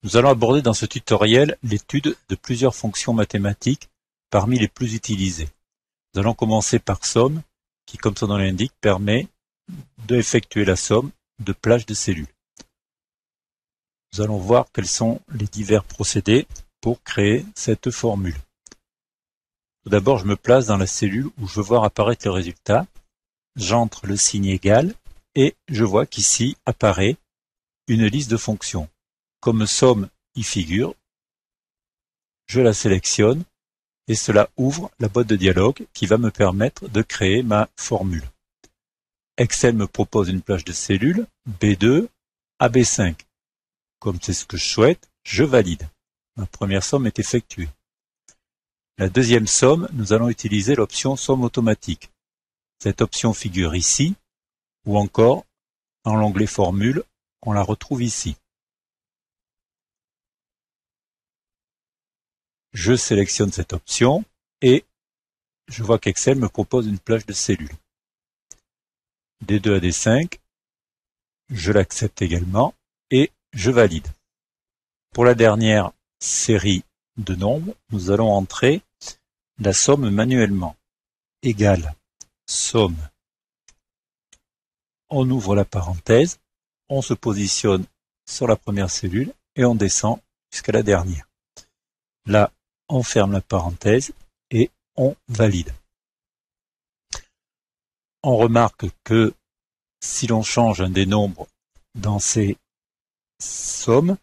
Nous allons aborder dans ce tutoriel l'étude de plusieurs fonctions mathématiques parmi les plus utilisées. Nous allons commencer par somme, qui, comme son nom l'indique, permet d'effectuer la somme de plages de cellules. Nous allons voir quels sont les divers procédés pour créer cette formule. Tout d'abord, je me place dans la cellule où je veux voir apparaître le résultat. J'entre le signe égal et je vois qu'ici apparaît une liste de fonctions. Comme somme y figure, je la sélectionne et cela ouvre la boîte de dialogue qui va me permettre de créer ma formule. Excel me propose une plage de cellules B2 à B5. Comme c'est ce que je souhaite, je valide. Ma première somme est effectuée. La deuxième somme, nous allons utiliser l'option somme automatique. Cette option figure ici, ou encore dans l'onglet formule, on la retrouve ici. Je sélectionne cette option et je vois qu'Excel me propose une plage de cellules. D2 à D5, je l'accepte également et je valide. Pour la dernière série de nombres, nous allons entrer la somme manuellement. Égale somme. On ouvre la parenthèse, on se positionne sur la première cellule et on descend jusqu'à la dernière. Là, on ferme la parenthèse et on valide. On remarque que si l'on change un des nombres dans ces sommes,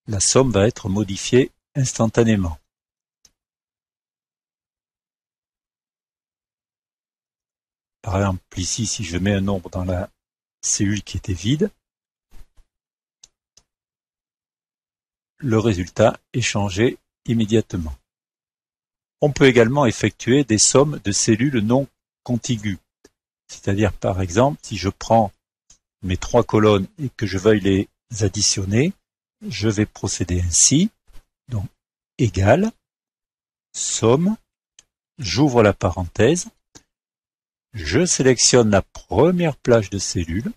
la somme va être modifiée instantanément. Par exemple, ici, si je mets un nombre dans la cellule qui était vide, le résultat est changé immédiatement. On peut également effectuer des sommes de cellules non contiguës. C'est-à-dire, par exemple, si je prends mes trois colonnes et que je veuille les additionner, je vais procéder ainsi. Donc, égale, somme, j'ouvre la parenthèse, je sélectionne la première plage de cellules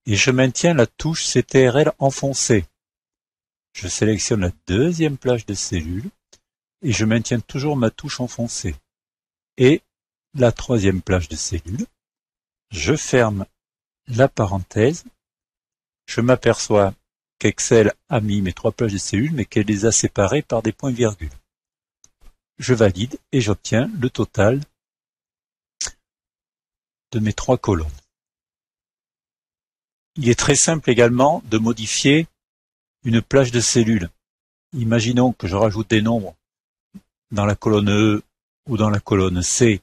et je maintiens la touche CTRL enfoncée. Je sélectionne la deuxième plage de cellules et je maintiens toujours ma touche enfoncée. Et la troisième plage de cellules, je ferme la parenthèse, je m'aperçois qu'Excel a mis mes trois plages de cellules mais qu'elle les a séparées par des points-virgules. Je valide et j'obtiens le total de mes trois colonnes. Il est très simple également de modifier une plage de cellules. Imaginons que je rajoute des nombres dans la colonne E ou dans la colonne C,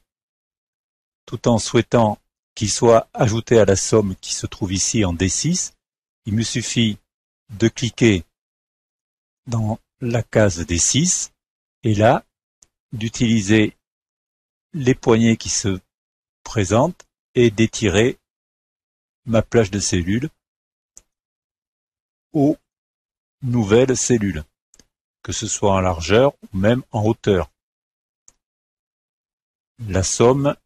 tout en souhaitant qu'ils soient ajoutés à la somme qui se trouve ici en D6. Il me suffit de cliquer dans la case D6 et là, d'utiliser les poignées qui se présentent et d'étirer ma plage de cellules aux nouvelles cellules, que ce soit en largeur ou même en hauteur. La somme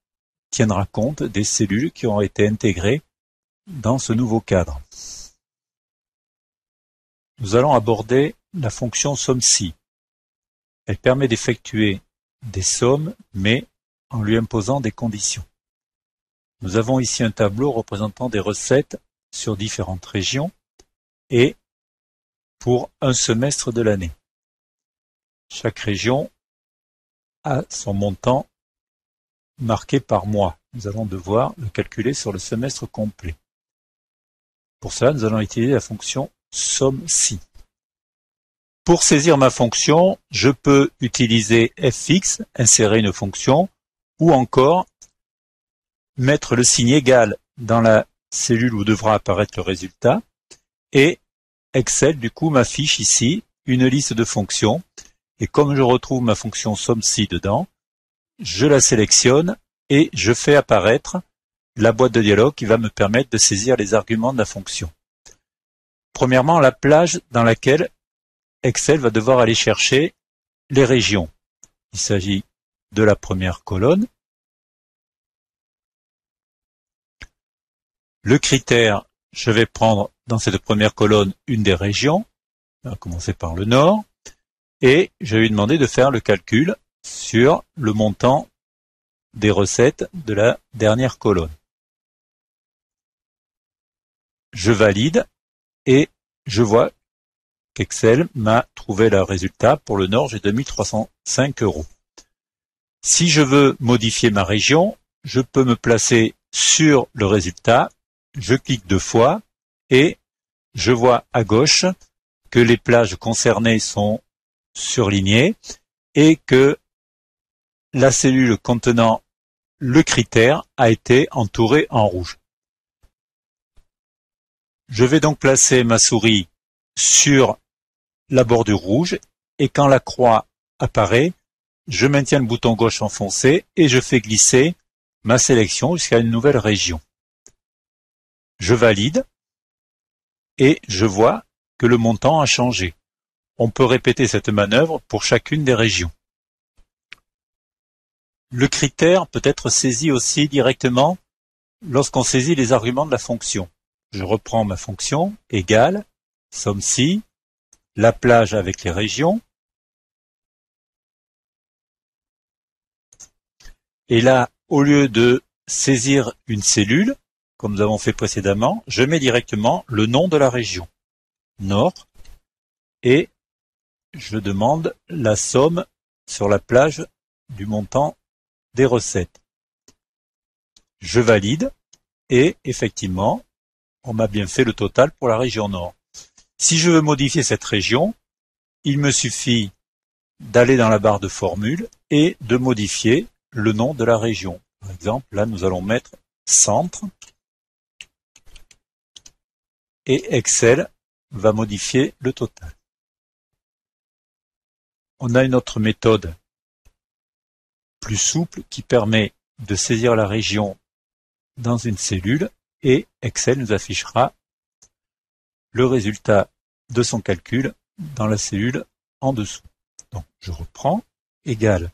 tiendra compte des cellules qui ont été intégrées dans ce nouveau cadre. Nous allons aborder la fonction somme-si. Elle permet d'effectuer des sommes, mais en lui imposant des conditions. Nous avons ici un tableau représentant des recettes sur différentes régions et pour un semestre de l'année. Chaque région a son montant marqué par mois. Nous allons devoir le calculer sur le semestre complet. Pour cela, nous allons utiliser la fonction somme-si. Pour saisir ma fonction, je peux utiliser fx, insérer une fonction, ou encore mettre le signe égal dans la cellule où devra apparaître le résultat, et Excel, du coup, m'affiche ici une liste de fonctions, et comme je retrouve ma fonction somme-si dedans, je la sélectionne et je fais apparaître la boîte de dialogue qui va me permettre de saisir les arguments de la fonction. Premièrement, la plage dans laquelle Excel va devoir aller chercher les régions. Il s'agit de la première colonne. Le critère, je vais prendre dans cette première colonne une des régions. On va commencer par le nord. Et je vais lui demander de faire le calcul sur le montant des recettes de la dernière colonne. Je valide et je vois qu'Excel m'a trouvé le résultat. Pour le nord, j'ai 2305 €. Si je veux modifier ma région, je peux me placer sur le résultat, je clique 2 fois et je vois à gauche que les plages concernées sont surlignées et que la cellule contenant le critère a été entourée en rouge. Je vais donc placer ma souris sur la bordure rouge et quand la croix apparaît, je maintiens le bouton gauche enfoncé et je fais glisser ma sélection jusqu'à une nouvelle région. Je valide et je vois que le montant a changé. On peut répéter cette manœuvre pour chacune des régions. Le critère peut être saisi aussi directement lorsqu'on saisit les arguments de la fonction. Je reprends ma fonction égale somme-ci, la plage avec les régions. Et là, au lieu de saisir une cellule, comme nous avons fait précédemment, je mets directement le nom de la région, nord, et je demande la somme sur la plage du montant des recettes. Je valide et effectivement, on m'a bien fait le total pour la région nord. Si je veux modifier cette région, il me suffit d'aller dans la barre de formule et de modifier le nom de la région. Par exemple, là, nous allons mettre centre et Excel va modifier le total. On a une autre méthode plus souple qui permet de saisir la région dans une cellule et Excel nous affichera le résultat de son calcul dans la cellule en dessous. Donc, je reprends, égale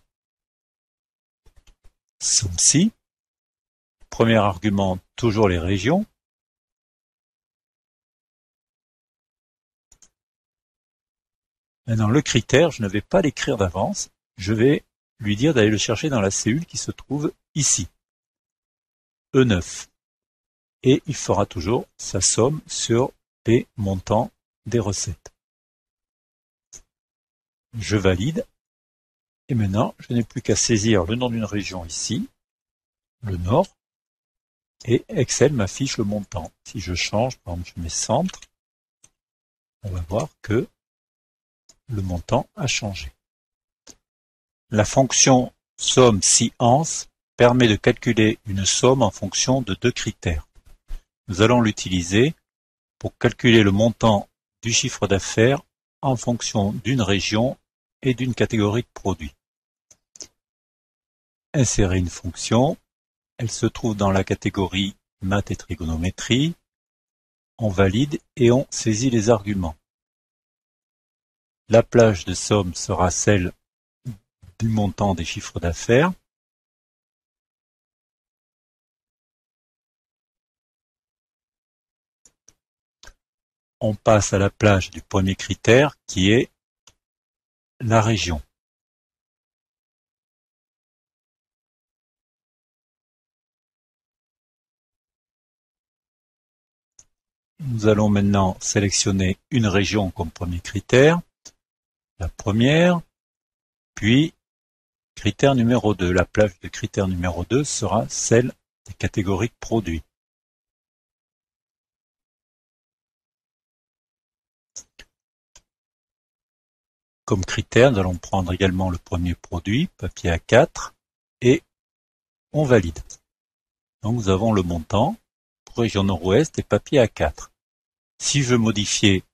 somme-ci. Premier argument, toujours les régions. Maintenant, le critère, je ne vais pas l'écrire d'avance. Je vais lui dire d'aller le chercher dans la cellule qui se trouve ici. E9. Et il fera toujours sa somme sur les montants des recettes. Je valide. Et maintenant, je n'ai plus qu'à saisir le nom d'une région ici, le nord, et Excel m'affiche le montant. Si je change, par exemple, je mets centre, on va voir que le montant a changé. La fonction somme-si-ans permet de calculer une somme en fonction de 2 critères. Nous allons l'utiliser pour calculer le montant du chiffre d'affaires en fonction d'une région et d'une catégorie de produits. Insérer une fonction, elle se trouve dans la catégorie maths et trigonométrie. On valide et on saisit les arguments. La plage de somme sera celle du montant des chiffres d'affaires. On passe à la plage du premier critère qui est la région. Nous allons maintenant sélectionner une région comme premier critère, la première, puis critère numéro 2. La plage de critère numéro 2 sera celle des catégories de produits. Comme critère, nous allons prendre également le premier produit, papier A4, et on valide. Donc nous avons le montant pour région nord-ouest et papier A4. Si je veux modifier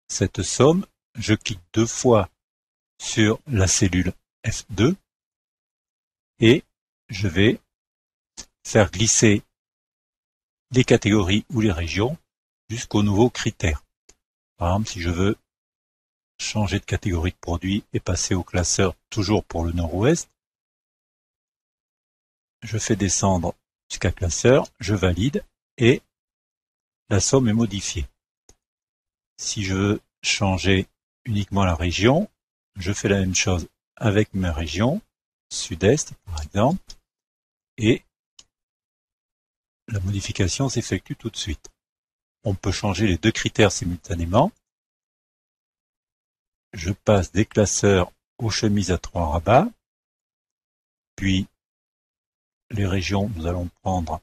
cette somme, je clique 2 fois sur la cellule F2 et je vais faire glisser les catégories ou les régions jusqu'au nouveau critère. Par exemple, si je veux changer de catégorie de produit et passer au classeur toujours pour le nord-ouest, je fais descendre jusqu'à classeur, je valide et la somme est modifiée. Si je veux changer uniquement la région. Je fais la même chose avec ma région, sud-est par exemple, et la modification s'effectue tout de suite. On peut changer les deux critères simultanément. Je passe des classeurs aux chemises à 3 rabats, puis les régions, nous allons prendre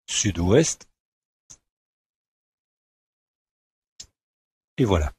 sud-ouest, et voilà.